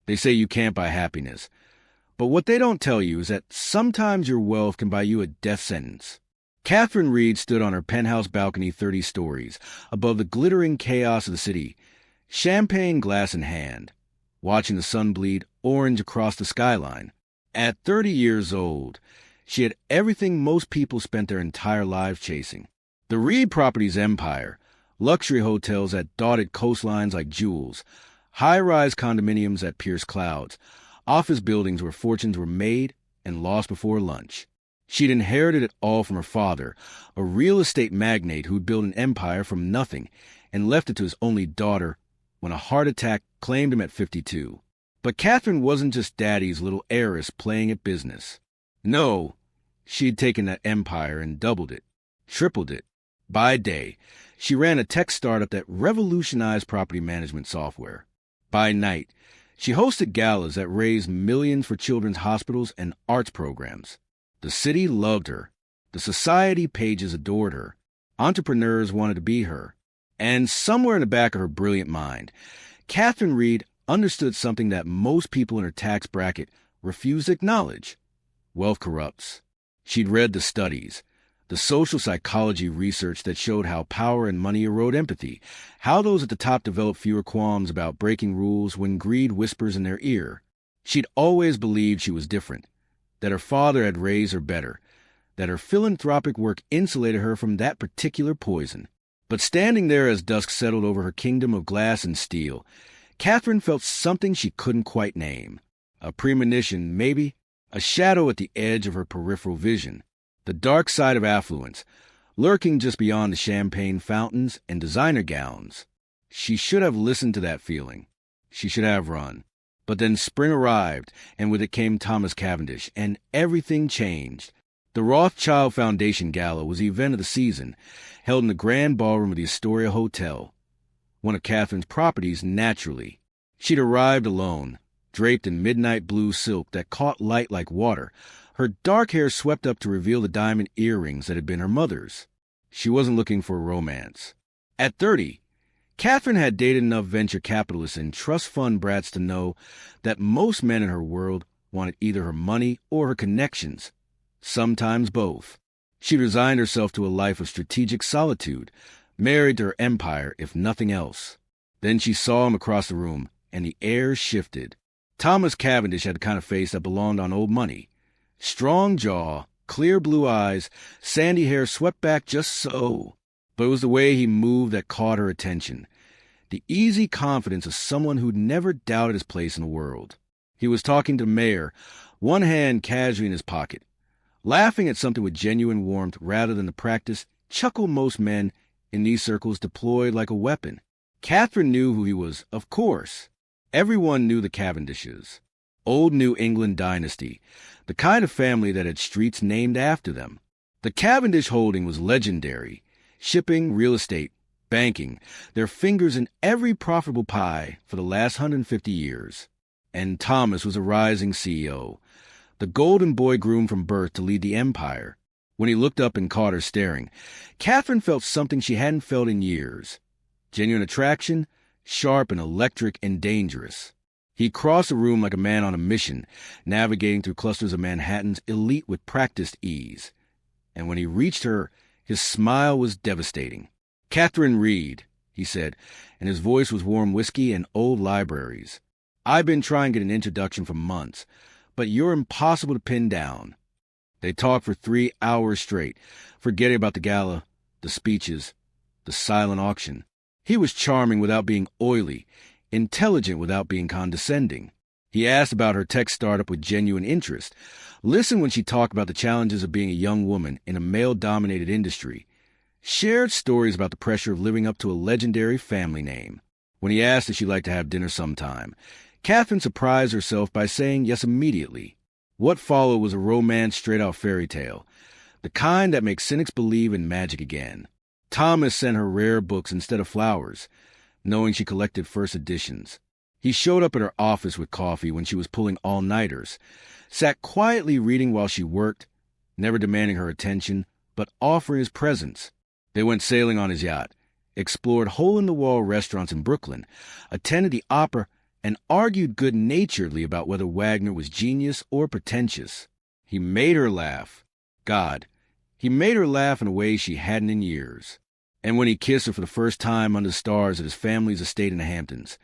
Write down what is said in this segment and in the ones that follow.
They say you can't buy happiness. But what they don't tell you is that sometimes your wealth can buy you a death sentence. Catherine Reed stood on her penthouse balcony 30 stories, above the glittering chaos of the city, champagne glass in hand, watching the sun bleed orange across the skyline. At 30 years old, she had everything most people spent their entire lives chasing. The Reed Properties empire, luxury hotels that dotted coastlines like jewels, high-rise condominiums that pierced clouds, office buildings where fortunes were made and lost before lunch. She'd inherited it all from her father, a real estate magnate who'd built an empire from nothing and left it to his only daughter when a heart attack claimed him at 52. But Catherine wasn't just Daddy's little heiress playing at business. No, she'd taken that empire and doubled it, tripled it. By day, she ran a tech startup that revolutionized property management software. By night, she hosted galas that raised millions for children's hospitals and arts programs. The city loved her. The society pages adored her. Entrepreneurs wanted to be her. And somewhere in the back of her brilliant mind, Catherine Reed understood something that most people in her tax bracket refused to acknowledge. Wealth corrupts. She'd read the studies, the social psychology research that showed how power and money erode empathy, how those at the top develop fewer qualms about breaking rules when greed whispers in their ear. She'd always believed she was different, that her father had raised her better, that her philanthropic work insulated her from that particular poison. But standing there as dusk settled over her kingdom of glass and steel, Catherine felt something she couldn't quite name. A premonition, maybe, a shadow at the edge of her peripheral vision. The dark side of affluence, lurking just beyond the champagne fountains and designer gowns. She should have listened to that feeling. She should have run. But then spring arrived, and with it came Thomas Cavendish, and everything changed. The Rothschild Foundation Gala was the event of the season, held in the grand ballroom of the Astoria Hotel, one of Catherine's properties naturally. She'd arrived alone, draped in midnight blue silk that caught light like water, her dark hair swept up to reveal the diamond earrings that had been her mother's. She wasn't looking for romance. At 30, Catherine had dated enough venture capitalists and trust fund brats to know that most men in her world wanted either her money or her connections, sometimes both. She resigned herself to a life of strategic solitude, married to her empire, if nothing else. Then she saw him across the room, and the air shifted. Thomas Cavendish had the kind of face that belonged on old money. Strong jaw, clear blue eyes, sandy hair swept back just so. But it was the way he moved that caught her attention. The easy confidence of someone who'd never doubted his place in the world. He was talking to the mayor, one hand casually in his pocket, laughing at something with genuine warmth rather than the practiced chuckle most men in these circles deployed like a weapon. Catherine knew who he was, of course. Everyone knew the Cavendishes. Old New England dynasty, the kind of family that had streets named after them. The Cavendish holding was legendary. Shipping, real estate, banking, their fingers in every profitable pie for the last 150 years. And Thomas was a rising CEO, the golden boy groomed from birth to lead the empire. When he looked up and caught her staring, Catherine felt something she hadn't felt in years. Genuine attraction, sharp and electric and dangerous. He crossed the room like a man on a mission, navigating through clusters of Manhattan's elite with practiced ease. And when he reached her, his smile was devastating. "Catherine Reed," he said, and his voice was warm whiskey and old libraries. "I've been trying to get an introduction for months, but you're impossible to pin down." They talked for 3 hours straight, forgetting about the gala, the speeches, the silent auction. He was charming without being oily, intelligent without being condescending. He asked about her tech startup with genuine interest, listened when she talked about the challenges of being a young woman in a male-dominated industry, shared stories about the pressure of living up to a legendary family name. When he asked if she'd like to have dinner sometime, Catherine surprised herself by saying yes immediately. What followed was a romance straight out fairy tale, the kind that makes cynics believe in magic again. Thomas sent her rare books instead of flowers, knowing she collected first editions. He showed up at her office with coffee when she was pulling all-nighters, sat quietly reading while she worked, never demanding her attention, but offering his presence. They went sailing on his yacht, explored hole-in-the-wall restaurants in Brooklyn, attended the opera, and argued good-naturedly about whether Wagner was genius or pretentious. He made her laugh. God, he made her laugh in a way she hadn't in years. And when he kissed her for the first time under the stars at his family's estate in the Hamptons,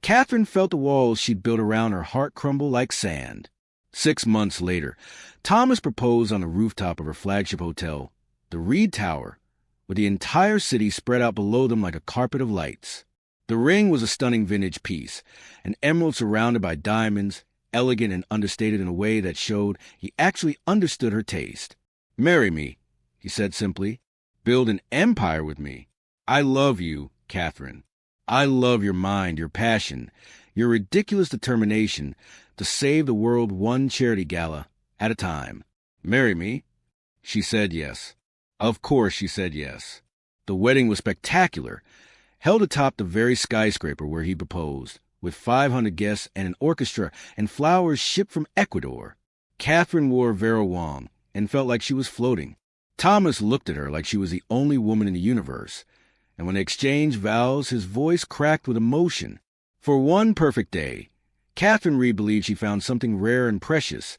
Catherine felt the walls she'd built around her heart crumble like sand. 6 months later, Thomas proposed on the rooftop of her flagship hotel, the Reed Tower, with the entire city spread out below them like a carpet of lights. The ring was a stunning vintage piece, an emerald surrounded by diamonds, elegant and understated in a way that showed he actually understood her taste. "Marry me," he said simply. "Build an empire with me. I love you, Catherine. I love your mind, your passion, your ridiculous determination to save the world one charity gala at a time. Marry me." She said yes. Of course she said yes. The wedding was spectacular, held atop the very skyscraper where he proposed, with 500 guests and an orchestra and flowers shipped from Ecuador. Catherine wore Vera Wang and felt like she was floating. Thomas looked at her like she was the only woman in the universe, and when they exchanged vows, his voice cracked with emotion. For one perfect day, Catherine Reed believed she found something rare and precious,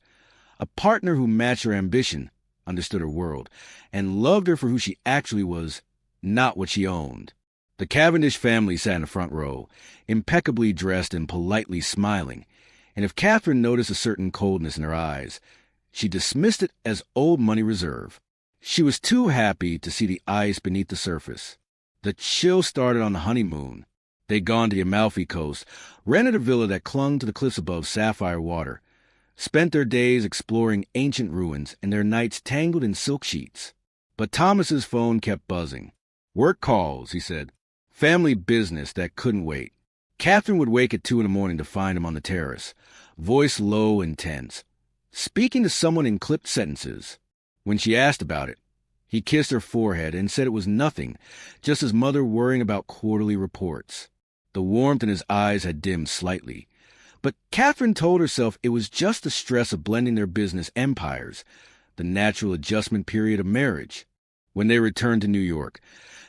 a partner who matched her ambition, understood her world, and loved her for who she actually was, not what she owned. The Cavendish family sat in the front row, impeccably dressed and politely smiling, and if Catherine noticed a certain coldness in her eyes, she dismissed it as old money reserve. She was too happy to see the ice beneath the surface. The chill started on the honeymoon. They'd gone to the Amalfi Coast, rented a villa that clung to the cliffs above sapphire water, spent their days exploring ancient ruins and their nights tangled in silk sheets. But Thomas's phone kept buzzing. "Work calls," he said. Family business that couldn't wait. Catherine would wake at 2 a.m. to find him on the terrace, voice low and tense, speaking to someone in clipped sentences. When she asked about it, he kissed her forehead and said it was nothing, just his mother worrying about quarterly reports. The warmth in his eyes had dimmed slightly, but Catherine told herself it was just the stress of blending their business empires, the natural adjustment period of marriage. When they returned to New York,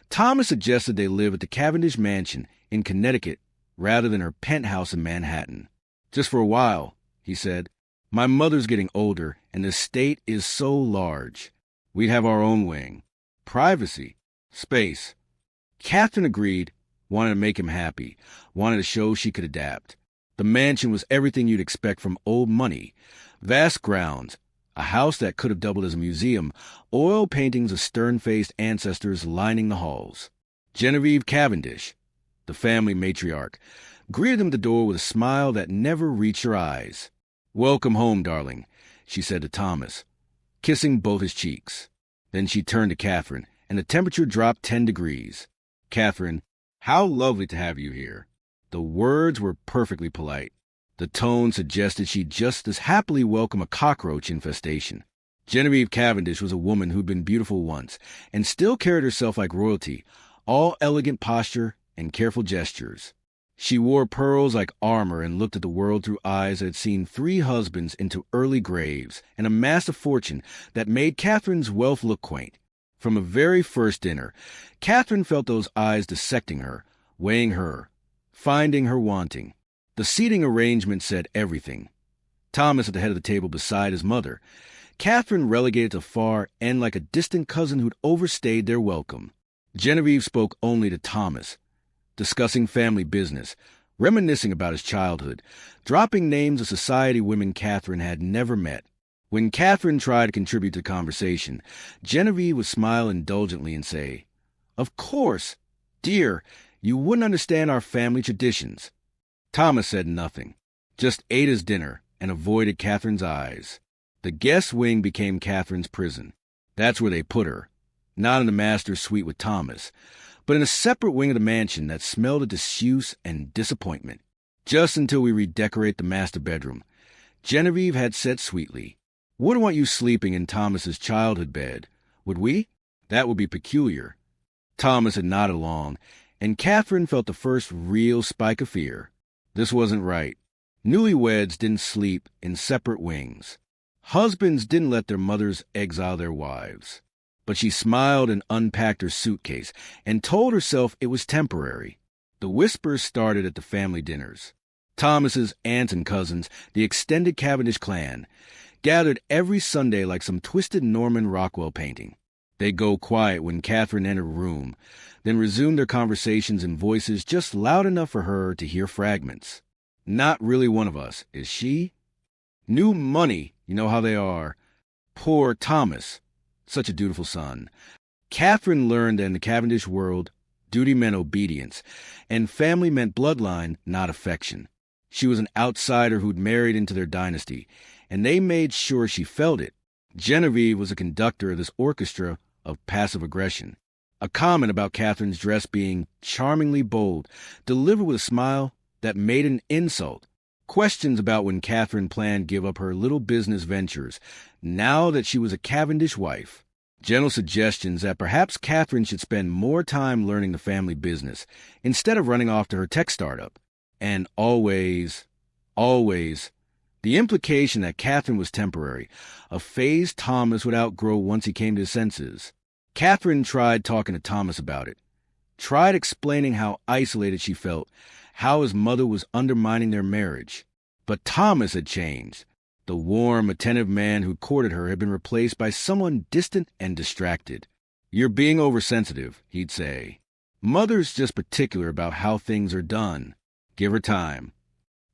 Thomas suggested they live at the Cavendish Mansion in Connecticut rather than her penthouse in Manhattan. "Just for a while," he said. "My mother's getting older, and the estate is so large. We'd have our own wing. Privacy. Space." Catherine agreed, wanted to make him happy, wanted to show she could adapt. The mansion was everything you'd expect from old money. Vast grounds, a house that could have doubled as a museum, oil paintings of stern-faced ancestors lining the halls. Genevieve Cavendish, the family matriarch, greeted them at the door with a smile that never reached her eyes. "Welcome home, darling," she said to Thomas, kissing both his cheeks. Then she turned to Catherine, and the temperature dropped 10 degrees. "Catherine, how lovely to have you here." The words were perfectly polite. The tone suggested she'd just as happily welcome a cockroach infestation. Genevieve Cavendish was a woman who'd been beautiful once, and still carried herself like royalty, all elegant posture and careful gestures. She wore pearls like armor and looked at the world through eyes that had seen 3 husbands into early graves and amassed a fortune that made Catherine's wealth look quaint. From a very first dinner, Catherine felt those eyes dissecting her, weighing her, finding her wanting. The seating arrangement said everything. Thomas at the head of the table beside his mother, Catherine relegated to far end like a distant cousin who'd overstayed their welcome. Genevieve spoke only to Thomas, discussing family business, reminiscing about his childhood, dropping names of society women Catherine had never met. When Catherine tried to contribute to the conversation, Genevieve would smile indulgently and say, "Of course, dear, you wouldn't understand our family traditions." Thomas said nothing, just ate his dinner and avoided Catherine's eyes. The guest wing became Catherine's prison. That's where they put her, not in the master's suite with Thomas, but in a separate wing of the mansion that smelled of disuse and disappointment. "Just until we redecorate the master bedroom," Genevieve had said sweetly. "Wouldn't want you sleeping in Thomas's childhood bed, would we? That would be peculiar." Thomas had nodded along, and Catherine felt the first real spike of fear. This wasn't right. Newlyweds didn't sleep in separate wings. Husbands didn't let their mothers exile their wives. But she smiled and unpacked her suitcase and told herself it was temporary. The whispers started at the family dinners. Thomas's aunts and cousins, the extended Cavendish clan, gathered every Sunday like some twisted Norman Rockwell painting. They'd go quiet when Catherine entered a room, then resume their conversations in voices just loud enough for her to hear fragments. Not really one of us, is she? New money, you know how they are. Poor Thomas, such a dutiful son. Catherine learned that in the Cavendish world, duty meant obedience, and family meant bloodline, not affection. She was an outsider who'd married into their dynasty, and they made sure she felt it. Genevieve was a conductor of this orchestra of passive aggression. A comment about Catherine's dress being charmingly bold, delivered with a smile that made an insult. Questions about when Catherine planned to give up her little business ventures, now that she was a Cavendish wife. Gentle suggestions that perhaps Catherine should spend more time learning the family business, instead of running off to her tech startup. And always, the implication that Catherine was temporary, a phase Thomas would outgrow once he came to his senses. Catherine tried talking to Thomas about it, tried explaining how isolated she felt, how his mother was undermining their marriage. But Thomas had changed. The warm, attentive man who courted her had been replaced by someone distant and distracted. "You're being oversensitive," he'd say. "Mother's just particular about how things are done. Give her time."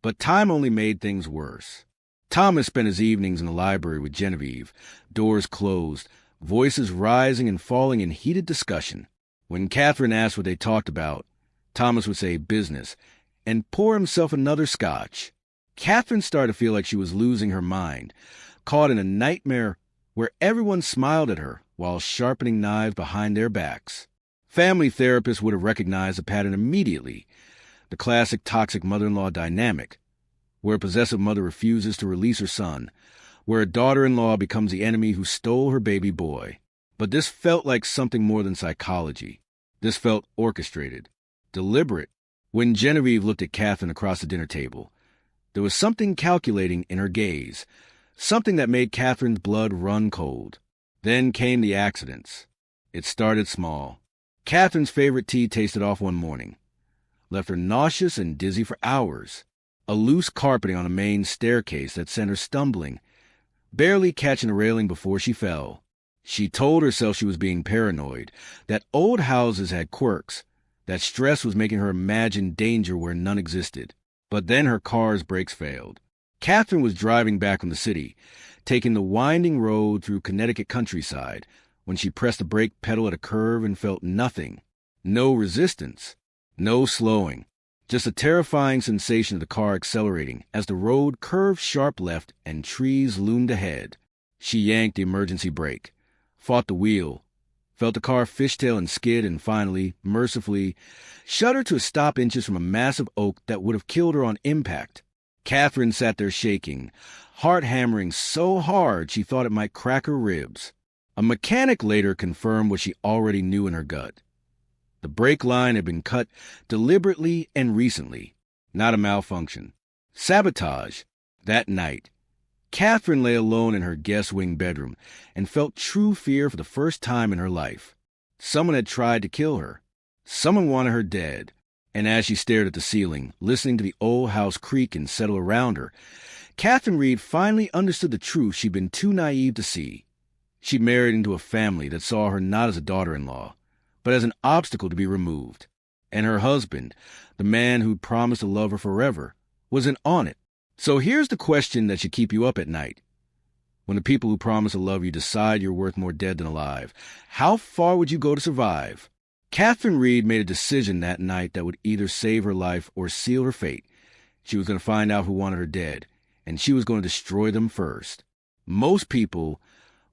But time only made things worse. Thomas spent his evenings in the library with Genevieve, doors closed, voices rising and falling in heated discussion. When Catherine asked what they talked about, Thomas would say business, and pour himself another scotch. Catherine started to feel like she was losing her mind, caught in a nightmare where everyone smiled at her while sharpening knives behind their backs. Family therapists would have recognized the pattern immediately, the classic toxic mother-in-law dynamic, where a possessive mother refuses to release her son, where a daughter-in-law becomes the enemy who stole her baby boy. But this felt like something more than psychology. This felt orchestrated, deliberate. When Genevieve looked at Catherine across the dinner table, there was something calculating in her gaze, something that made Catherine's blood run cold. Then came the accidents. It started small. Catherine's favorite tea tasted off one morning, left her nauseous and dizzy for hours. A loose carpeting on a main staircase that sent her stumbling, barely catching a railing before she fell. She told herself she was being paranoid, that old houses had quirks, that stress was making her imagine danger where none existed. But then her car's brakes failed. Catherine was driving back from the city, taking the winding road through Connecticut countryside, when she pressed the brake pedal at a curve and felt nothing. No resistance, no slowing, just a terrifying sensation of the car accelerating as the road curved sharp left and trees loomed ahead. She yanked the emergency brake, fought the wheel, felt the car fishtail and skid, and finally, mercifully, shuddered to a stop inches from a massive oak that would have killed her on impact. Catherine sat there shaking, heart hammering so hard she thought it might crack her ribs. A mechanic later confirmed what she already knew in her gut. The brake line had been cut deliberately and recently, not a malfunction. Sabotage. That night, Catherine lay alone in her guest wing bedroom and felt true fear for the first time in her life. Someone had tried to kill her. Someone wanted her dead. And as she stared at the ceiling, listening to the old house creak and settle around her, Catherine Reed finally understood the truth she'd been too naive to see. She married into a family that saw her not as a daughter-in-law, but as an obstacle to be removed. And her husband, the man who'd promised to love her forever, wasn't on it. So here's the question that should keep you up at night. When the people who promise to love you decide you're worth more dead than alive, how far would you go to survive? Catherine Reed made a decision that night that would either save her life or seal her fate. She was going to find out who wanted her dead, and she was going to destroy them first. Most people,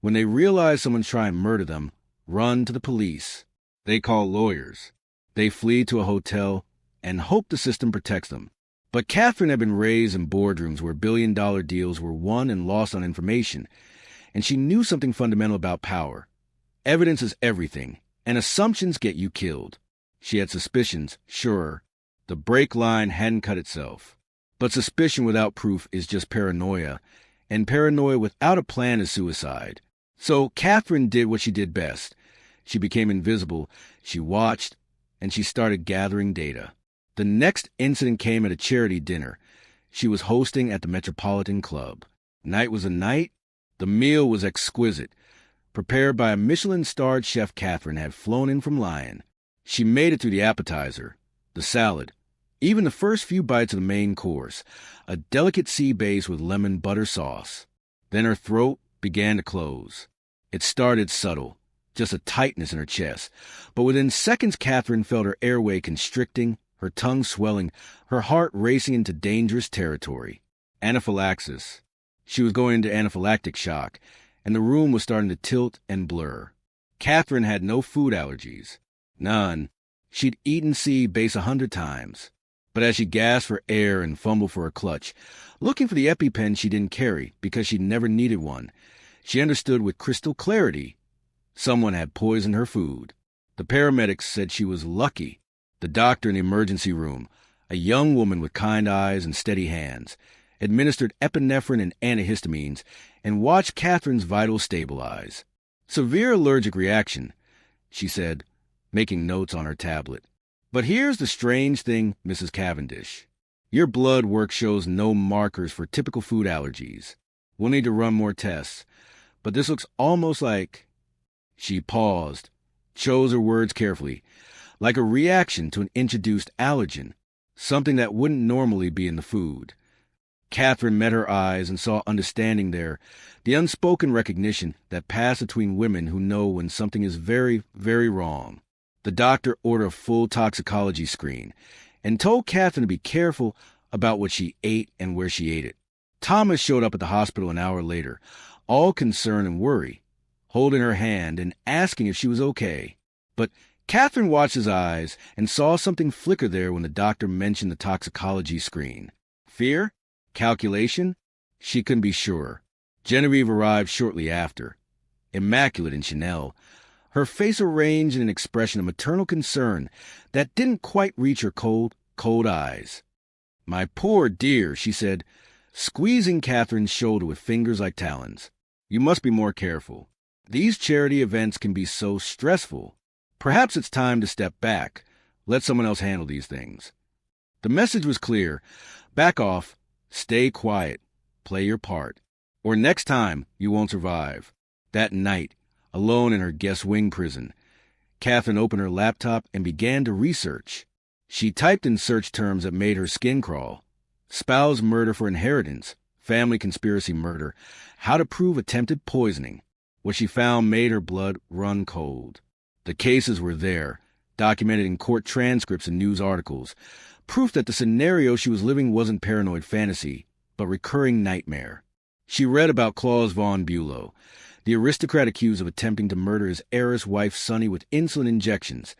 when they realize someone's trying to murder them, run to the police. They call lawyers. They flee to a hotel and hope the system protects them. But Catherine had been raised in boardrooms where billion-dollar deals were won and lost on information, and she knew something fundamental about power. Evidence is everything, and assumptions get you killed. She had suspicions, sure. The brake line hadn't cut itself. But suspicion without proof is just paranoia, and paranoia without a plan is suicide. So Catherine did what she did best. She became invisible, she watched, and she started gathering data. The next incident came at a charity dinner. she was hosting at the Metropolitan Club. Night was a night. The meal was exquisite, prepared by a Michelin-starred chef. Catherine had flown in from Lyon. She made it through the appetizer, the salad, even the first few bites of the main course, a delicate sea bass with lemon butter sauce. Then her throat began to close. It started subtle, just a tightness in her chest, but within seconds Catherine felt her airway constricting, her tongue swelling, her heart racing into dangerous territory. Anaphylaxis. She was going into anaphylactic shock, and the room was starting to tilt and blur. Catherine had no food allergies. None. She'd eaten sea bass 100 times. But as she gasped for air and fumbled for her clutch, looking for the EpiPen she didn't carry because she'd never needed one, she understood with crystal clarity someone had poisoned her food. The paramedics said she was lucky. The doctor in the emergency room, a young woman with kind eyes and steady hands, administered epinephrine and antihistamines and watched Catherine's vitals stabilize. Severe allergic reaction, she said, making notes on her tablet. But here's the strange thing, Mrs. Cavendish. Your blood work shows no markers for typical food allergies. We'll need to run more tests. But this looks almost like... She paused, chose her words carefully, like a reaction to an introduced allergen, something that wouldn't normally be in the food. Catherine met her eyes and saw understanding there, the unspoken recognition that passed between women who know when something is very, very wrong. The doctor ordered a full toxicology screen and told Catherine to be careful about what she ate and where she ate it. Thomas showed up at the hospital an hour later, all concern and worry, holding her hand and asking if she was okay. But Catherine watched his eyes and saw something flicker there when the doctor mentioned the toxicology screen. Fear? Calculation? She couldn't be sure. Genevieve arrived shortly after, immaculate in Chanel, her face arranged in an expression of maternal concern that didn't quite reach her cold, cold eyes. "My poor dear," she said, squeezing Catherine's shoulder with fingers like talons. "You must be more careful. These charity events can be so stressful. Perhaps it's time to step back. Let someone else handle these things." The message was clear. Back off. Stay quiet. Play your part. Or next time, you won't survive. That night, alone in her guest wing prison, Catherine opened her laptop and began to research. She typed in search terms that made her skin crawl. Spouse murder for inheritance, family conspiracy murder, how to prove attempted poisoning. What she found made her blood run cold. The cases were there, documented in court transcripts and news articles, proof that the scenario she was living wasn't paranoid fantasy, but recurring nightmare. She read about Claus von Bülow, the aristocrat accused of attempting to murder his heiress wife Sonny with insulin injections,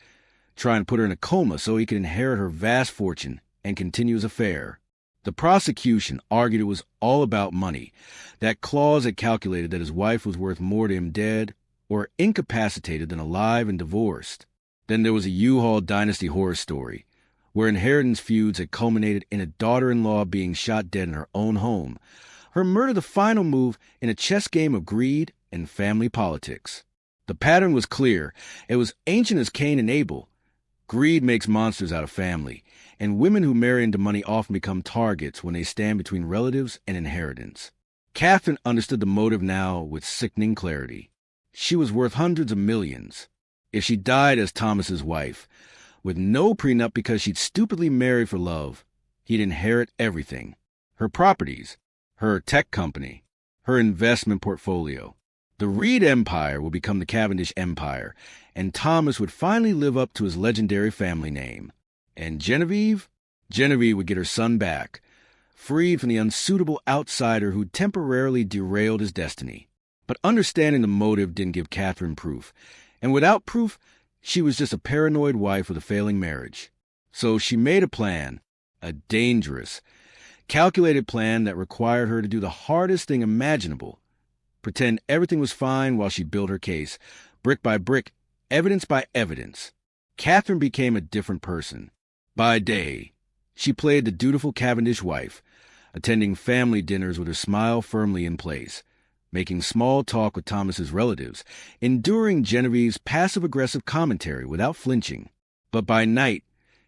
trying to put her in a coma so he could inherit her vast fortune and continue his affair. The prosecution argued it was all about money, that Claus had calculated that his wife was worth more to him dead or incapacitated than alive and divorced. Then there was a U-Haul dynasty horror story, where inheritance feuds had culminated in a daughter-in-law being shot dead in her own home, her murder the final move in a chess game of greed and family politics. The pattern was clear. It was ancient as Cain and Abel. Greed makes monsters out of family, and women who marry into money often become targets when they stand between relatives and inheritance. Catherine understood the motive now with sickening clarity. She was worth hundreds of millions. If she died as Thomas's wife, with no prenup because she'd stupidly married for love, he'd inherit everything. Her properties, her tech company, her investment portfolio. The Reed Empire would become the Cavendish Empire, and Thomas would finally live up to his legendary family name. And Genevieve? Genevieve would get her son back, freed from the unsuitable outsider who temporarily derailed his destiny. But understanding the motive didn't give Catherine proof, and without proof, she was just a paranoid wife with a failing marriage. So she made a plan, a dangerous, calculated plan that required her to do the hardest thing imaginable, pretend everything was fine while she built her case, brick by brick, evidence by evidence. Catherine became a different person. By day, she played the dutiful Cavendish wife, attending family dinners with her smile firmly in place, making small talk with Thomas's relatives, enduring Genevieve's passive-aggressive commentary without flinching. But by night,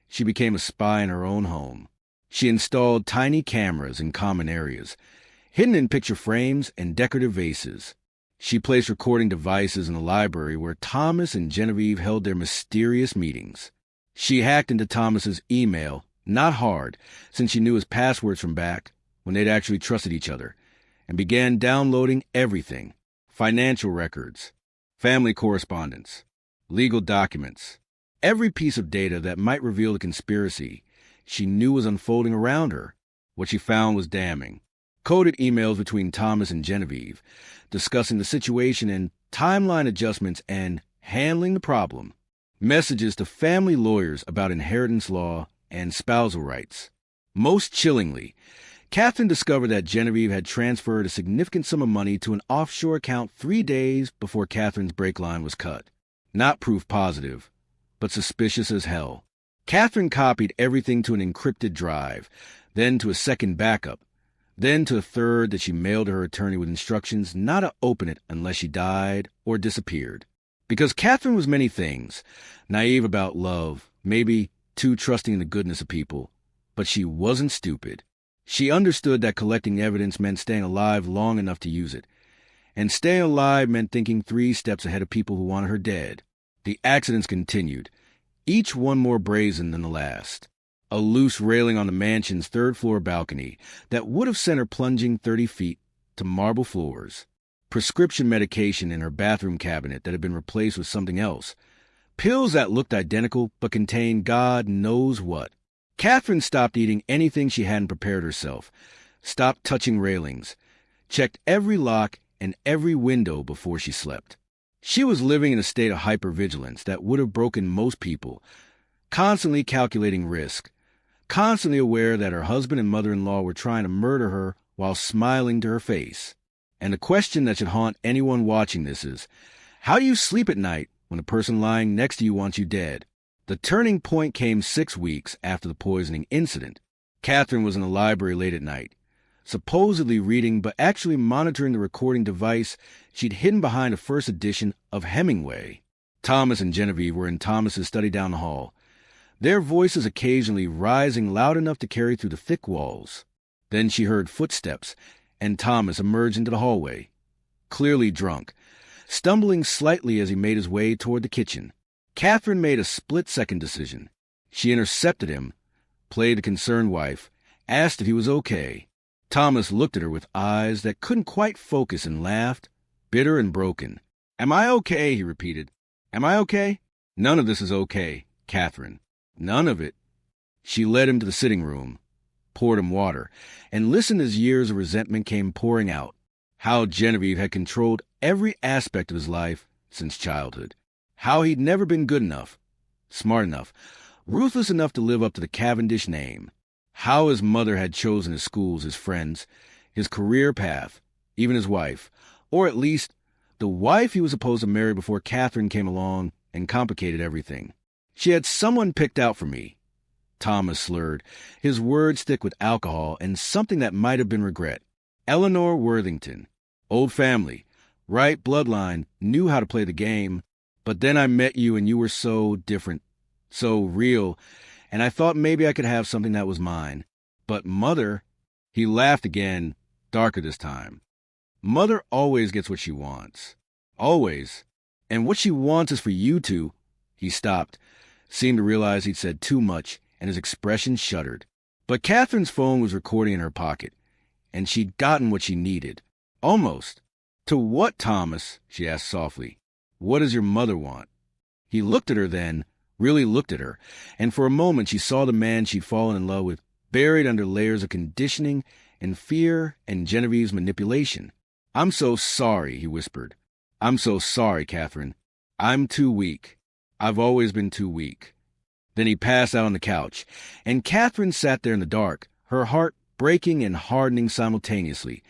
she became a spy in her own home. She installed tiny cameras in common areas, hidden in picture frames and decorative vases. She placed recording devices in the library where Thomas and Genevieve held their mysterious meetings. She hacked into Thomas's email, not hard, since she knew his passwords from back when they'd actually trusted each other, and began downloading everything: financial records, family correspondence, legal documents, every piece of data that might reveal the conspiracy she knew was unfolding around her. What she found was damning. Coded emails between Thomas and Genevieve, discussing the situation and timeline adjustments and handling the problem. Messages to family lawyers about inheritance law and spousal rights. Most chillingly, Catherine discovered that Genevieve had transferred a significant sum of money to an offshore account 3 days before Catherine's break line was cut. Not proof positive, but suspicious as hell. Catherine copied everything to an encrypted drive, then to a second backup, then to a third that she mailed to her attorney with instructions not to open it unless she died or disappeared. Because Catherine was many things: naive about love, maybe too trusting in the goodness of people, but she wasn't stupid. She understood that collecting evidence meant staying alive long enough to use it, and staying alive meant thinking 3 steps ahead of people who wanted her dead. The accidents continued, each one more brazen than the last. A loose railing on the mansion's 3rd-floor balcony that would have sent her plunging 30 feet to marble floors. Prescription medication in her bathroom cabinet that had been replaced with something else. Pills that looked identical but contained God knows what. Catherine stopped eating anything she hadn't prepared herself, stopped touching railings, checked every lock and every window before she slept. She was living in a state of hypervigilance that would have broken most people, constantly calculating risk, constantly aware that her husband and mother-in-law were trying to murder her while smiling to her face. And the question that should haunt anyone watching this is, how do you sleep at night when the person lying next to you wants you dead? The turning point came 6 weeks after the poisoning incident. Catherine was in the library late at night, supposedly reading but actually monitoring the recording device she'd hidden behind a first edition of Hemingway. Thomas and Genevieve were in Thomas's study down the hall, their voices occasionally rising loud enough to carry through the thick walls. Then she heard footsteps, and Thomas emerged into the hallway, clearly drunk, stumbling slightly as he made his way toward the kitchen. Catherine made a split-second decision. She intercepted him, played the concerned wife, asked if he was okay. Thomas looked at her with eyes that couldn't quite focus and laughed, bitter and broken. "Am I okay?" he repeated. "Am I okay?" "None of this is okay, Catherine. None of it." She led him to the sitting room, poured him water, and listened as years of resentment came pouring out. How Genevieve had controlled every aspect of his life since childhood. How he'd never been good enough, smart enough, ruthless enough to live up to the Cavendish name. How his mother had chosen his schools, his friends, his career path, even his wife, or at least the wife he was supposed to marry before Catherine came along and complicated everything. "She had someone picked out for me," Thomas slurred, his words thick with alcohol and something that might have been regret. "Eleanor Worthington. Old family, right bloodline, knew how to play the game. But then I met you and you were so different, so real, and I thought maybe I could have something that was mine. But Mother," he laughed again, darker this time. "Mother always gets what she wants. Always. And what she wants is for you to—" He stopped, seemed to realize he'd said too much, and his expression shuddered. But Catherine's phone was recording in her pocket, and she'd gotten what she needed. Almost. "To what, Thomas?" she asked softly. "What does your mother want?" He looked at her then, really looked at her, and for a moment she saw the man she'd fallen in love with, buried under layers of conditioning and fear and Genevieve's manipulation. "I'm so sorry," he whispered. "I'm so sorry, Catherine. I'm too weak. I've always been too weak." Then he passed out on the couch, and Catherine sat there in the dark, her heart breaking and hardening simultaneously,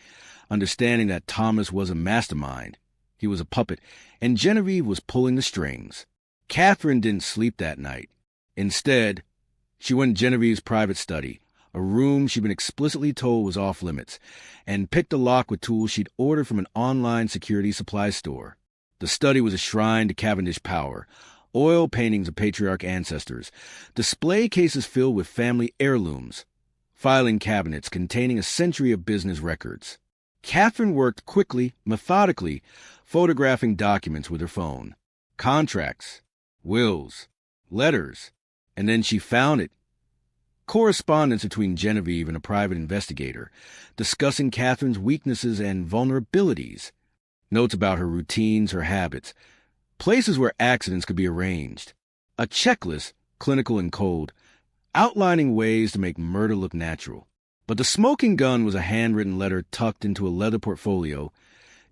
understanding that Thomas was a mastermind. He was a puppet, and Genevieve was pulling the strings. Catherine didn't sleep that night. Instead, she went to Genevieve's private study, a room she'd been explicitly told was off limits, and picked a lock with tools she'd ordered from an online security supply store. The study was a shrine to Cavendish power, oil paintings of patriarch ancestors, display cases filled with family heirlooms, filing cabinets containing a century of business records. Catherine worked quickly, methodically, photographing documents with her phone. Contracts, wills, letters, and then she found it. Correspondence between Genevieve and a private investigator, discussing Catherine's weaknesses and vulnerabilities. Notes about her routines, her habits, places where accidents could be arranged. A checklist, clinical and cold, outlining ways to make murder look natural. But the smoking gun was a handwritten letter tucked into a leather portfolio,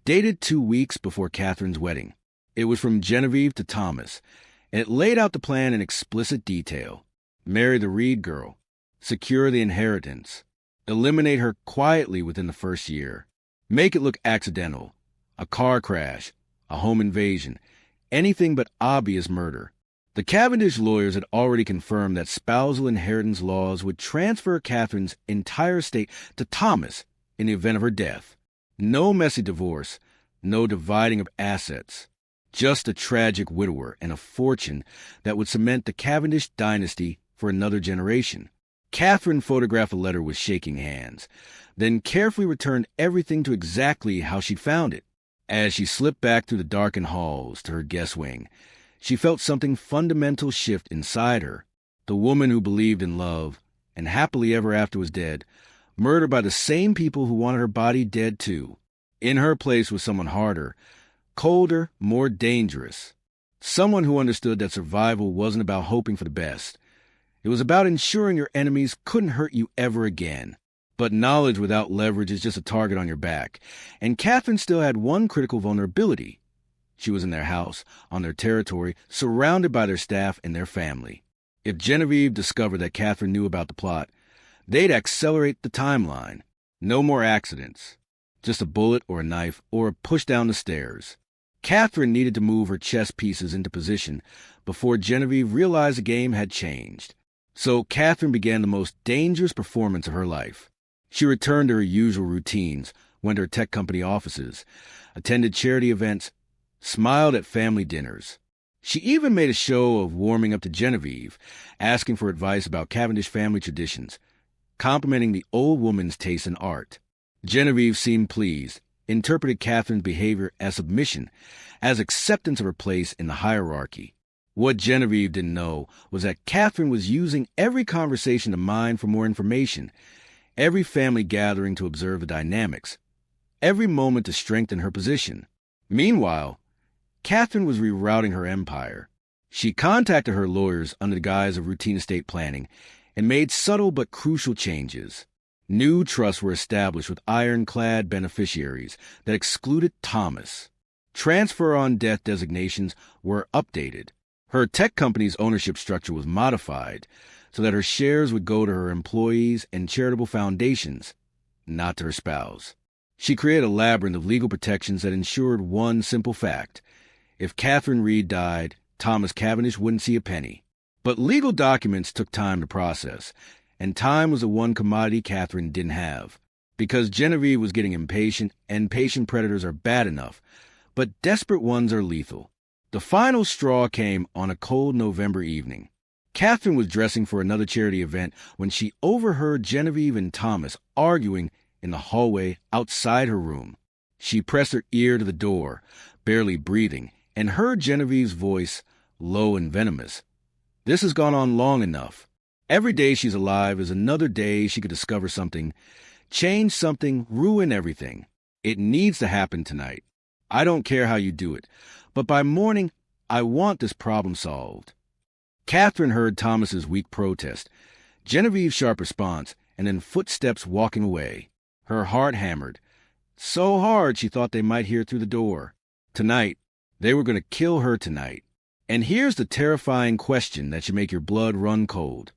dated 2 weeks before Catherine's wedding. It was from Genevieve to Thomas, and it laid out the plan in explicit detail. Marry the Reed girl. Secure the inheritance. Eliminate her quietly within the first year. Make it look accidental. A car crash, a home invasion, anything but obvious murder. The Cavendish lawyers had already confirmed that spousal inheritance laws would transfer Catherine's entire estate to Thomas in the event of her death. No messy divorce, no dividing of assets. Just a tragic widower and a fortune that would cement the Cavendish dynasty for another generation. Catherine photographed the letter with shaking hands, then carefully returned everything to exactly how she'd found it. As she slipped back through the darkened halls to her guest wing, she felt something fundamental shift inside her. The woman who believed in love and happily ever after was dead, murdered by the same people who wanted her body dead too. In her place was someone harder, colder, more dangerous. Someone who understood that survival wasn't about hoping for the best. It was about ensuring your enemies couldn't hurt you ever again. But knowledge without leverage is just a target on your back. And Catherine still had one critical vulnerability. She was in their house, on their territory, surrounded by their staff and their family. If Genevieve discovered that Catherine knew about the plot, they'd accelerate the timeline. No more accidents. Just a bullet or a knife or a push down the stairs. Catherine needed to move her chess pieces into position before Genevieve realized the game had changed. So Catherine began the most dangerous performance of her life. She returned to her usual routines, went to her tech company offices, attended charity events, smiled at family dinners. She even made a show of warming up to Genevieve, asking for advice about Cavendish family traditions, complimenting the old woman's taste in art. Genevieve seemed pleased, interpreted Catherine's behavior as submission, as acceptance of her place in the hierarchy. What Genevieve didn't know was that Catherine was using every conversation to mine for more information, every family gathering to observe the dynamics, every moment to strengthen her position. Meanwhile, Catherine was rerouting her empire. She contacted her lawyers under the guise of routine estate planning and made subtle but crucial changes. New trusts were established with ironclad beneficiaries that excluded Thomas. Transfer on death designations were updated. Her tech company's ownership structure was modified so that her shares would go to her employees and charitable foundations, not to her spouse. She created a labyrinth of legal protections that ensured one simple fact. If Catherine Reed died, Thomas Cavendish wouldn't see a penny. But legal documents took time to process, and time was the one commodity Catherine didn't have. Because Genevieve was getting impatient, and patient predators are bad enough, but desperate ones are lethal. The final straw came on a cold November evening. Catherine was dressing for another charity event when she overheard Genevieve and Thomas arguing in the hallway outside her room. She pressed her ear to the door, barely breathing, and heard Genevieve's voice, low and venomous. This has gone on long enough. Every day she's alive is another day she could discover something, change something, ruin everything. It needs to happen tonight. I don't care how you do it, but by morning, I want this problem solved. Catherine heard Thomas's weak protest, Genevieve's sharp response, and then footsteps walking away. Her heart hammered. So hard she thought they might hear through the door. Tonight, they were going to kill her tonight. And here's the terrifying question that should make your blood run cold.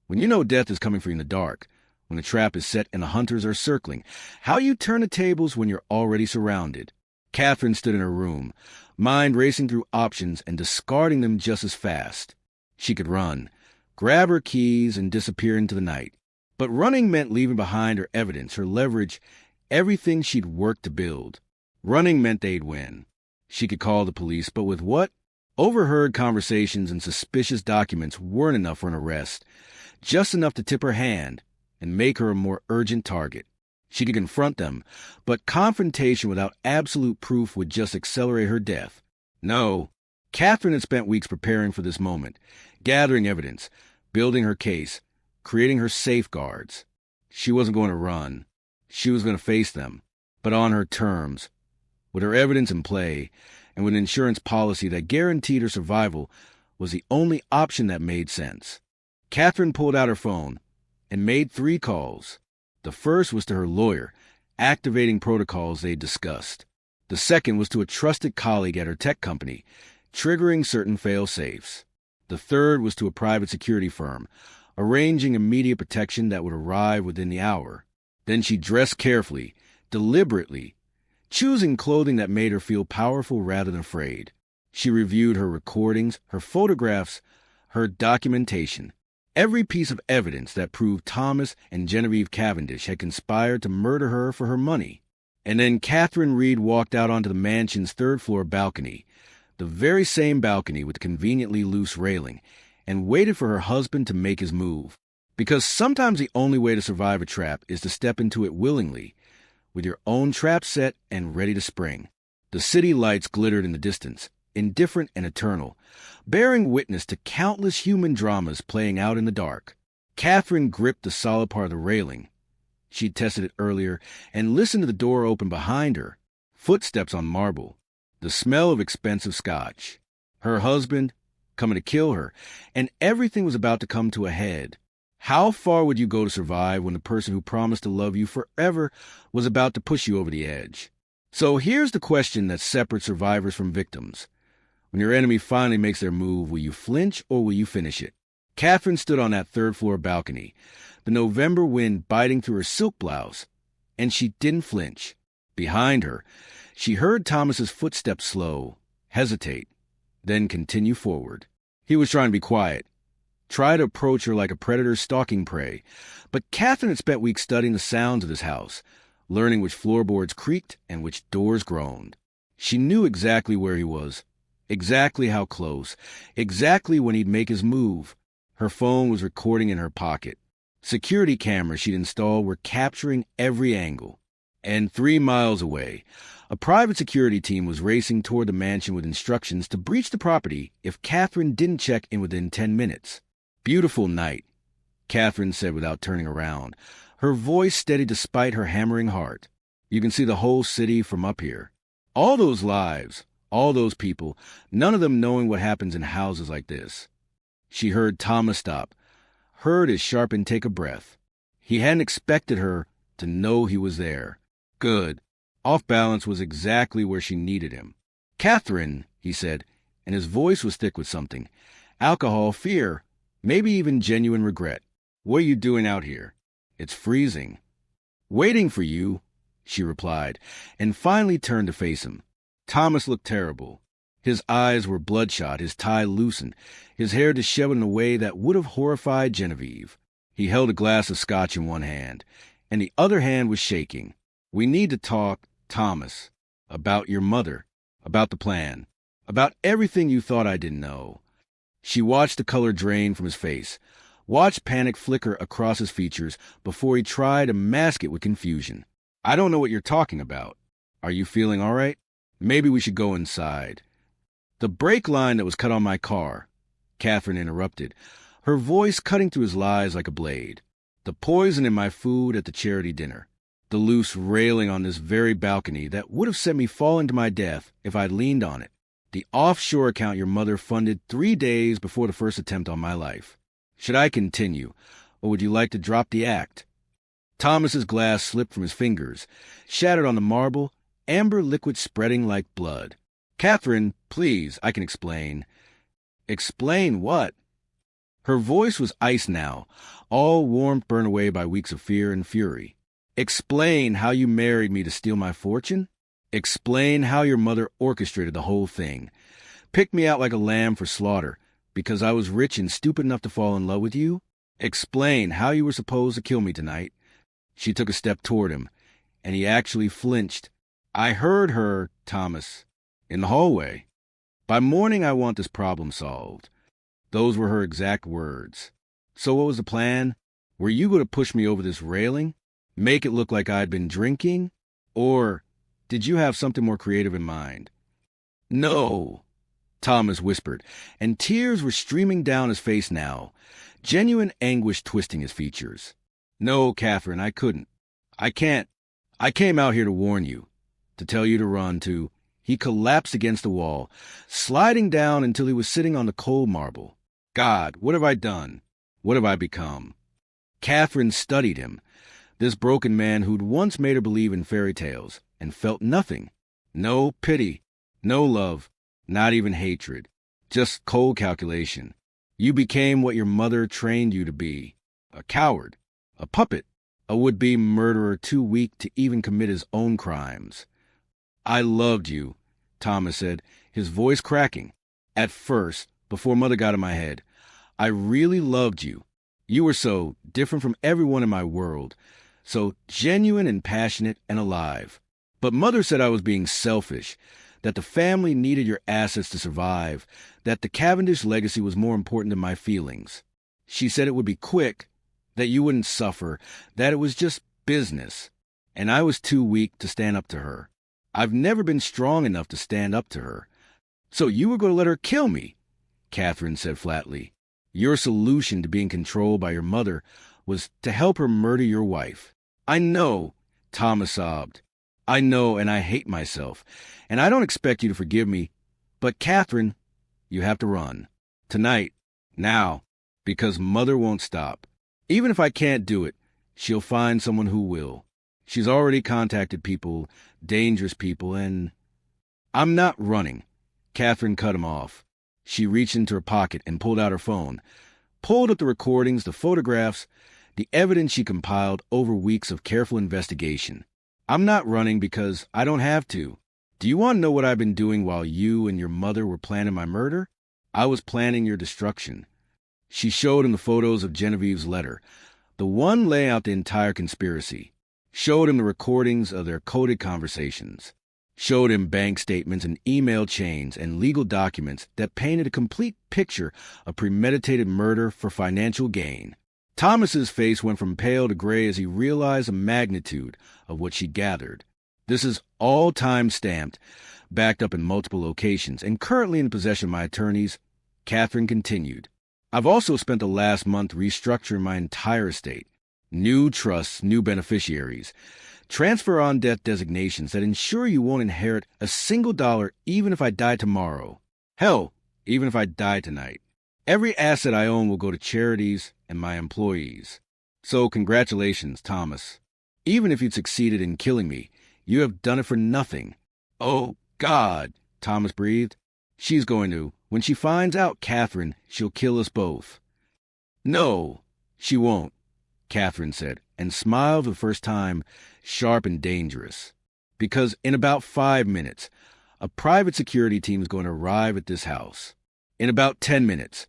When you know death is coming for you in the dark, when the trap is set and the hunters are circling, how you turn the tables when you're already surrounded. Catherine stood in her room, mind racing through options and discarding them just as fast. She could run, grab her keys, and disappear into the night. But running meant leaving behind her evidence, her leverage, everything she'd worked to build. Running meant they'd win. She could call the police, but with what? Overheard conversations and suspicious documents weren't enough for an arrest. Just enough to tip her hand, and make her a more urgent target. She could confront them, but confrontation without absolute proof would just accelerate her death. No, Catherine had spent weeks preparing for this moment, gathering evidence, building her case, creating her safeguards. She wasn't going to run. She was going to face them, but on her terms, with her evidence in play, and with an insurance policy that guaranteed her survival was the only option that made sense. Catherine pulled out her phone and made 3 calls. The first was to her lawyer, activating protocols they'd discussed. The second was to a trusted colleague at her tech company, triggering certain fail-safes. The third was to a private security firm, arranging immediate protection that would arrive within the hour. Then she dressed carefully, deliberately, choosing clothing that made her feel powerful rather than afraid. She reviewed her recordings, her photographs, her documentation, every piece of evidence that proved Thomas and Genevieve Cavendish had conspired to murder her for her money. And then Catherine Reed walked out onto the mansion's 3rd-floor balcony, the very same balcony with the conveniently loose railing, and waited for her husband to make his move. Because sometimes the only way to survive a trap is to step into it willingly, with your own trap set and ready to spring. The city lights glittered in the distance, indifferent and eternal, bearing witness to countless human dramas playing out in the dark. Catherine gripped the solid part of the railing. She'd tested it earlier and listened to the door open behind her, footsteps on marble, the smell of expensive scotch. Her husband coming to kill her, and everything was about to come to a head. How far would you go to survive when the person who promised to love you forever was about to push you over the edge? So here's the question that separates survivors from victims. When your enemy finally makes their move, will you flinch or will you finish it? Catherine stood on that 3rd-floor balcony, the November wind biting through her silk blouse, and she didn't flinch. Behind her, she heard Thomas's footsteps slow, hesitate, then continue forward. He was trying to be quiet, try to approach her like a predator stalking prey, but Catherine had spent weeks studying the sounds of this house, learning which floorboards creaked and which doors groaned. She knew exactly where he was, exactly how close, exactly when he'd make his move. Her phone was recording in her pocket. Security cameras she'd installed were capturing every angle. And 3 miles away, a private security team was racing toward the mansion with instructions to breach the property if Catherine didn't check in within 10 minutes. Beautiful night, Catherine said without turning around, her voice steady despite her hammering heart. You can see the whole city from up here. All those lives, all those people, none of them knowing what happens in houses like this. She heard Thomas stop, heard his sharp intake of breath. He hadn't expected her to know he was there. Good. Off balance was exactly where she needed him. Catherine, he said, and his voice was thick with something. Alcohol, fear, maybe even genuine regret. What are you doing out here? It's freezing. Waiting for you, she replied, and finally turned to face him. Thomas looked terrible. His eyes were bloodshot, his tie loosened, his hair disheveled in a way that would have horrified Genevieve. He held a glass of scotch in one hand, and the other hand was shaking. We need to talk, Thomas, about your mother, about the plan, about everything you thought I didn't know. She watched the color drain from his face, watched panic flicker across his features before he tried to mask it with confusion. I don't know what you're talking about. Are you feeling all right? Maybe we should go inside. The brake line that was cut on my car, Catherine interrupted, her voice cutting through his lies like a blade. The poison in my food at the charity dinner. The loose railing on this very balcony that would have sent me falling to my death if I'd leaned on it. The offshore account your mother funded 3 days before the first attempt on my life. Should I continue, or would you like to drop the act? Thomas's glass slipped from his fingers, shattered on the marble, amber liquid spreading like blood. Catherine, please, I can explain. Explain what? Her voice was ice now, all warmth burned away by weeks of fear and fury. Explain how you married me to steal my fortune? Explain how your mother orchestrated the whole thing. Picked me out like a lamb for slaughter because I was rich and stupid enough to fall in love with you? Explain how you were supposed to kill me tonight. She took a step toward him, and he actually flinched. I heard her, Thomas, in the hallway. By morning I want this problem solved. Those were her exact words. So what was the plan? Were you going to push me over this railing? Make it look like I'd been drinking? Or did you have something more creative in mind? No, Thomas whispered, and tears were streaming down his face now, genuine anguish twisting his features. No, Catherine, I couldn't. I can't. I came out here to warn you, to tell you to run, to... He collapsed against the wall, sliding down until he was sitting on the cold marble. God, what have I done? What have I become? Catherine studied him, this broken man who'd once made her believe in fairy tales, and felt nothing. No pity, no love, not even hatred. Just cold calculation. You became what your mother trained you to be. A coward, a puppet, a would-be murderer too weak to even commit his own crimes. I loved you, Thomas said, his voice cracking. At first, before Mother got in my head, I really loved you. You were so different from everyone in my world, so genuine and passionate and alive. But Mother said I was being selfish, that the family needed your assets to survive, that the Cavendish legacy was more important than my feelings. She said it would be quick, that you wouldn't suffer, that it was just business, and I was too weak to stand up to her. I've never been strong enough to stand up to her. So you were going to let her kill me, Catherine said flatly. Your solution to being controlled by your mother was to help her murder your wife. I know, Thomas sobbed. I know, and I hate myself, and I don't expect you to forgive me, but Catherine, you have to run. Tonight, now, because Mother won't stop. Even if I can't do it, she'll find someone who will. She's already contacted people, dangerous people, and... I'm not running. Catherine cut him off. She reached into her pocket and pulled out her phone, pulled up the recordings, the photographs, the evidence she compiled over weeks of careful investigation. I'm not running because I don't have to. Do you want to know what I've been doing while you and your mother were planning my murder? I was planning your destruction. She showed him the photos of Genevieve's letter, the one laying out the entire conspiracy. Showed him the recordings of their coded conversations. Showed him bank statements and email chains and legal documents that painted a complete picture of premeditated murder for financial gain. Thomas's face went from pale to gray as he realized the magnitude of what she'd gathered. This is all time-stamped, backed up in multiple locations, and currently in possession of my attorneys, Catherine continued. I've also spent the last month restructuring my entire estate. New trusts, new beneficiaries, transfer on death designations that ensure you won't inherit a single dollar even if I die tomorrow. Hell, even if I die tonight. Every asset I own will go to charities and my employees. So congratulations, Thomas. Even if you'd succeeded in killing me, you have done it for nothing. Oh, God, Thomas breathed. She's going to. When she finds out, Catherine, she'll kill us both. No, she won't, Catherine said, and smiled for the first time, sharp and dangerous. Because in about 5 minutes, a private security team is going to arrive at this house. In about 10 minutes,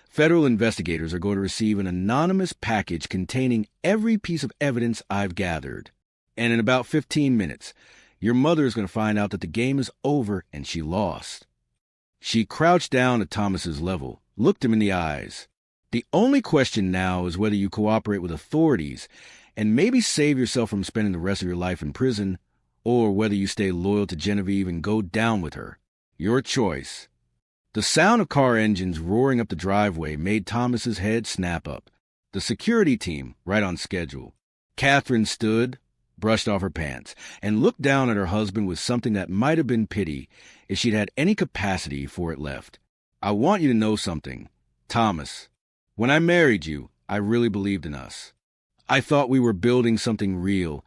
federal investigators are going to receive an anonymous package containing every piece of evidence I've gathered. And in about 15 minutes, your mother is going to find out that the game is over and she lost. She crouched down at Thomas's level, looked him in the eyes. The only question now is whether you cooperate with authorities and maybe save yourself from spending the rest of your life in prison, or whether you stay loyal to Genevieve and go down with her. Your choice. The sound of car engines roaring up the driveway made Thomas's head snap up. The security team, right on schedule. Catherine stood, brushed off her pants, and looked down at her husband with something that might have been pity if she'd had any capacity for it left. I want you to know something, Thomas. When I married you, I really believed in us. I thought we were building something real,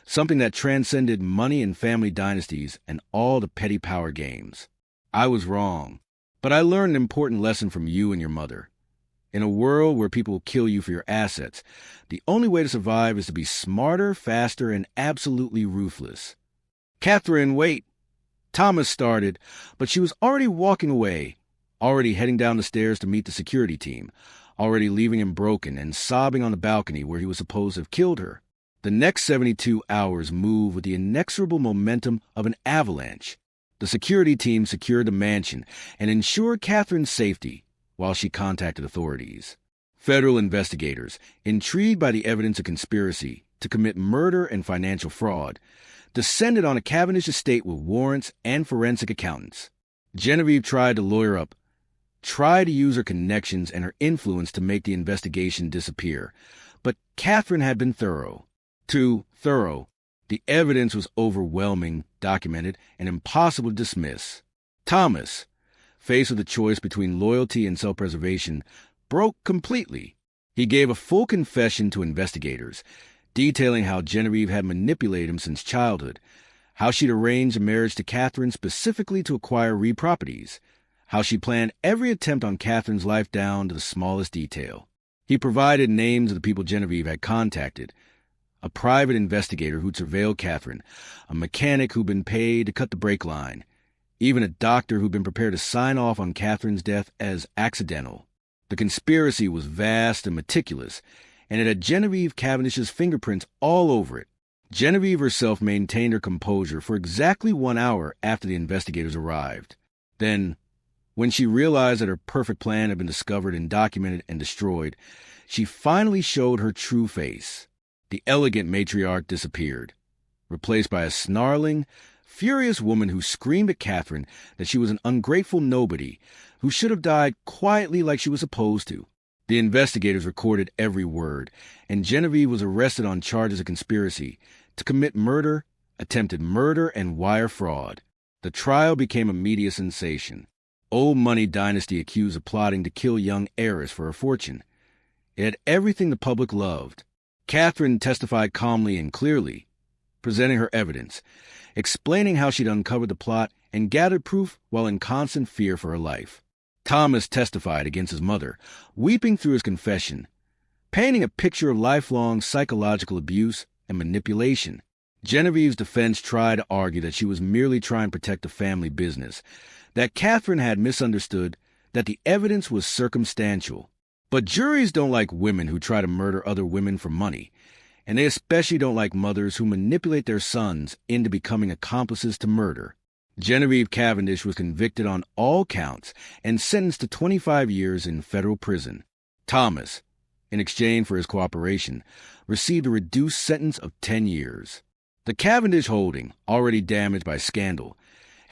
something that transcended money and family dynasties and all the petty power games. I was wrong, but I learned an important lesson from you and your mother. In a world where people will kill you for your assets, the only way to survive is to be smarter, faster, and absolutely ruthless. Catherine, wait! Thomas started, but she was already walking away, already heading down the stairs to meet the security team, already leaving him broken and sobbing on the balcony where he was supposed to have killed her. The next 72 hours moved with the inexorable momentum of an avalanche. The security team secured the mansion and ensured Catherine's safety while she contacted authorities. Federal investigators, intrigued by the evidence of conspiracy to commit murder and financial fraud, descended on a Cavendish estate with warrants and forensic accountants. Genevieve tried to lawyer up, tried to use her connections and her influence to make the investigation disappear, but Catherine had been thorough. Too thorough. The evidence was overwhelming, documented, and impossible to dismiss. Thomas, faced with a choice between loyalty and self-preservation, broke completely. He gave a full confession to investigators, detailing how Genevieve had manipulated him since childhood, how she'd arranged a marriage to Catherine specifically to acquire Reed properties, how she planned every attempt on Catherine's life down to the smallest detail. He provided names of the people Genevieve had contacted: a private investigator who'd surveilled Catherine, a mechanic who'd been paid to cut the brake line, even a doctor who'd been prepared to sign off on Catherine's death as accidental. The conspiracy was vast and meticulous, and it had Genevieve Cavendish's fingerprints all over it. Genevieve herself maintained her composure for exactly 1 hour after the investigators arrived. Then, when she realized that her perfect plan had been discovered and documented and destroyed, she finally showed her true face. The elegant matriarch disappeared, replaced by a snarling, furious woman who screamed at Catherine that she was an ungrateful nobody who should have died quietly like she was supposed to. The investigators recorded every word, and Genevieve was arrested on charges of conspiracy to commit murder, attempted murder, and wire fraud. The trial became a media sensation. Old money dynasty accused of plotting to kill young heiress for her fortune. It had everything the public loved. Catherine testified calmly and clearly, presenting her evidence, explaining how she'd uncovered the plot and gathered proof while in constant fear for her life. Thomas testified against his mother, weeping through his confession, painting a picture of lifelong psychological abuse and manipulation. Genevieve's defense tried to argue that she was merely trying to protect the family business, that Catherine had misunderstood, that the evidence was circumstantial. But juries don't like women who try to murder other women for money, and they especially don't like mothers who manipulate their sons into becoming accomplices to murder. Genevieve Cavendish was convicted on all counts and sentenced to 25 years in federal prison. Thomas, in exchange for his cooperation, received a reduced sentence of 10 years. The Cavendish holding, already damaged by scandal,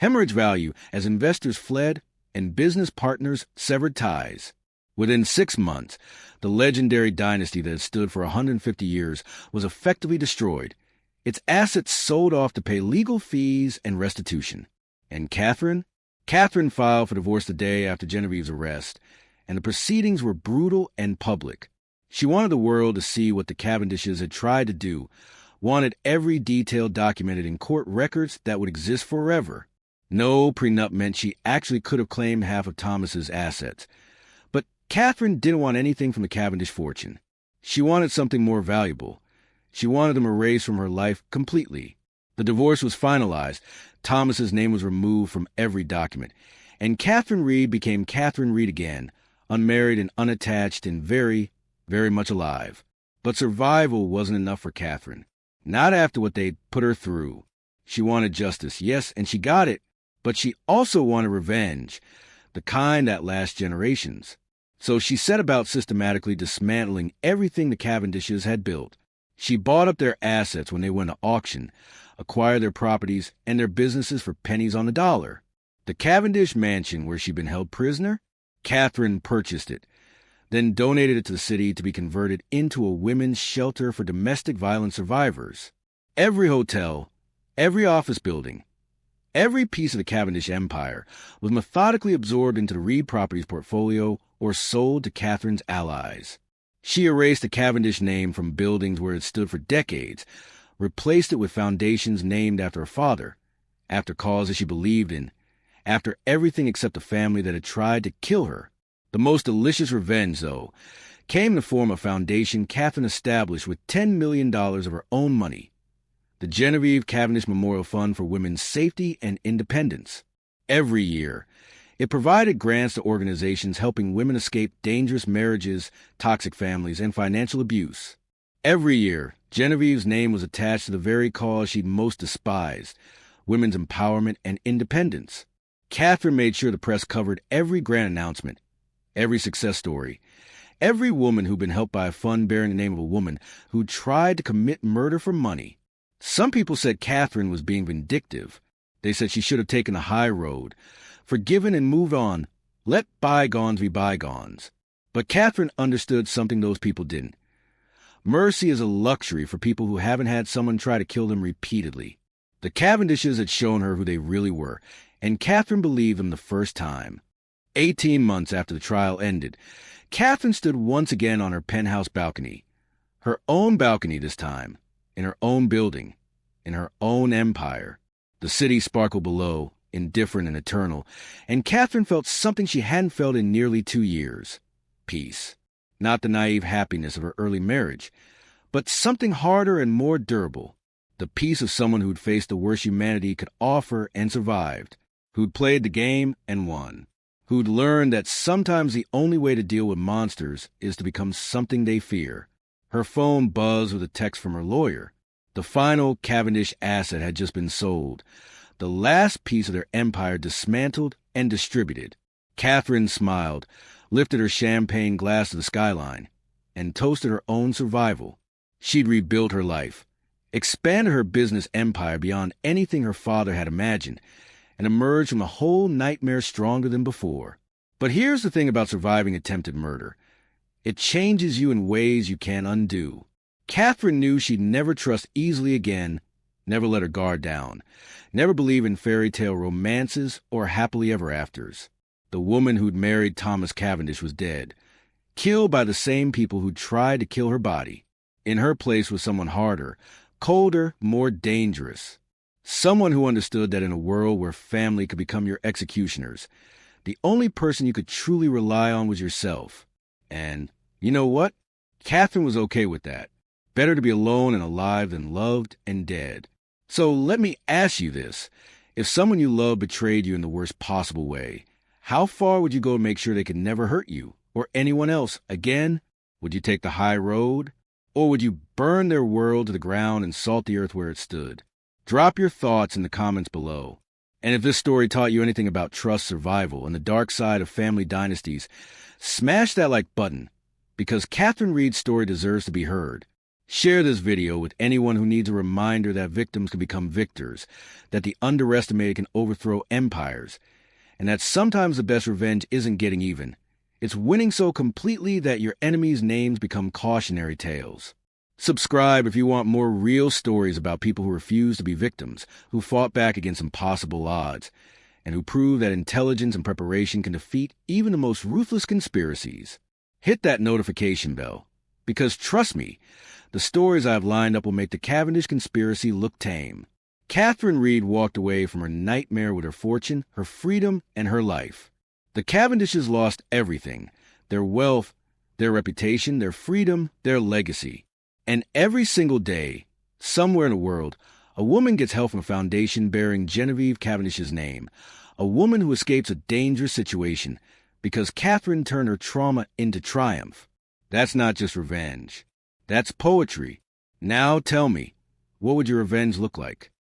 hemorrhaged value as investors fled and business partners severed ties. Within 6 months, the legendary dynasty that had stood for 150 years was effectively destroyed, its assets sold off to pay legal fees and restitution. And Catherine? Catherine filed for divorce the day after Genevieve's arrest, and the proceedings were brutal and public. She wanted the world to see what the Cavendishes had tried to do, wanted every detail documented in court records that would exist forever. No prenup meant she actually could have claimed half of Thomas's assets. But Catherine didn't want anything from the Cavendish fortune. She wanted something more valuable. She wanted them erased from her life completely. The divorce was finalized. Thomas's name was removed from every document, and Catherine Reed became Catherine Reed again, unmarried and unattached and very, very much alive. But survival wasn't enough for Catherine. Not after what they'd put her through. She wanted justice, yes, and she got it, but she also wanted revenge, the kind that lasts generations. So she set about systematically dismantling everything the Cavendishes had built. She bought up their assets when they went to auction, acquired their properties and their businesses for pennies on the dollar. The Cavendish mansion where she'd been held prisoner, Catherine purchased it, then donated it to the city to be converted into a women's shelter for domestic violence survivors. Every hotel, every office building, every piece of the Cavendish empire was methodically absorbed into the Reed Properties portfolio or sold to Catherine's allies. She erased the Cavendish name from buildings where it stood for decades, replaced it with foundations named after her father, after causes she believed in, after everything except the family that had tried to kill her. The most delicious revenge, though, came in the form of a foundation Catherine established with $10 million of her own money, the Genevieve Cavendish Memorial Fund for Women's Safety and Independence. Every year, it provided grants to organizations helping women escape dangerous marriages, toxic families, and financial abuse. Every year, Genevieve's name was attached to the very cause she'd most despised, women's empowerment and independence. Catherine made sure the press covered every grant announcement, every success story, Every woman who'd been helped by a fund bearing the name of a woman who tried to commit murder for money. Some people said Catherine was being vindictive. They said she should have taken the high road, forgiven and moved on, let bygones be bygones. But Catherine understood something those people didn't. Mercy is a luxury for people who haven't had someone try to kill them repeatedly. The Cavendishes had shown her who they really were, and Catherine believed them the first time. 18 months after the trial ended, Catherine stood once again on her penthouse balcony. Her own balcony this time, in her own building, in her own empire. The city sparkled below, indifferent and eternal, and Catherine felt something she hadn't felt in nearly 2 years. Peace. Not the naive happiness of her early marriage, but something harder and more durable. The peace of someone who'd faced the worst humanity could offer and survived, who'd played the game and won, who'd learned that sometimes the only way to deal with monsters is to become something they fear. Her phone buzzed with a text from her lawyer. The final Cavendish asset had just been sold, the last piece of their empire dismantled and distributed. Catherine smiled, lifted her champagne glass to the skyline, and toasted her own survival. She'd rebuilt her life, expanded her business empire beyond anything her father had imagined, and emerged from the whole nightmare stronger than before. But here's the thing about surviving attempted murder. It changes you in ways you can't undo. Catherine knew she'd never trust easily again, never let her guard down, never believe in fairy tale romances or happily ever afters. The woman who'd married Thomas Cavendish was dead, killed by the same people who tried to kill her body. In her place was someone harder, colder, more dangerous. Someone who understood that in a world where family could become your executioners, the only person you could truly rely on was yourself. And, you know what? Catherine was okay with that. Better to be alone and alive than loved and dead. So let me ask you this. If someone you love betrayed you in the worst possible way, how far would you go to make sure they could never hurt you or anyone else again? Would you take the high road? Or would you burn their world to the ground and salt the earth where it stood? Drop your thoughts in the comments below. And if this story taught you anything about trust, survival, and the dark side of family dynasties, smash that like button, because Catherine Reed's story deserves to be heard. Share this video with anyone who needs a reminder that victims can become victors, that the underestimated can overthrow empires, and that sometimes the best revenge isn't getting even. It's winning so completely that your enemies' names become cautionary tales. Subscribe if you want more real stories about people who refuse to be victims, who fought back against impossible odds, and who prove that intelligence and preparation can defeat even the most ruthless conspiracies. Hit that notification bell, because trust me, the stories I've lined up will make the Cavendish conspiracy look tame. Catherine Reed walked away from her nightmare with her fortune, her freedom, and her life. The Cavendishes lost everything: their wealth, their reputation, their freedom, their legacy. And every single day, somewhere in the world, a woman gets help from a foundation bearing Genevieve Cavendish's name, a woman who escapes a dangerous situation because Catherine turned her trauma into triumph. That's not just revenge. That's poetry. Now tell me, what would your revenge look like?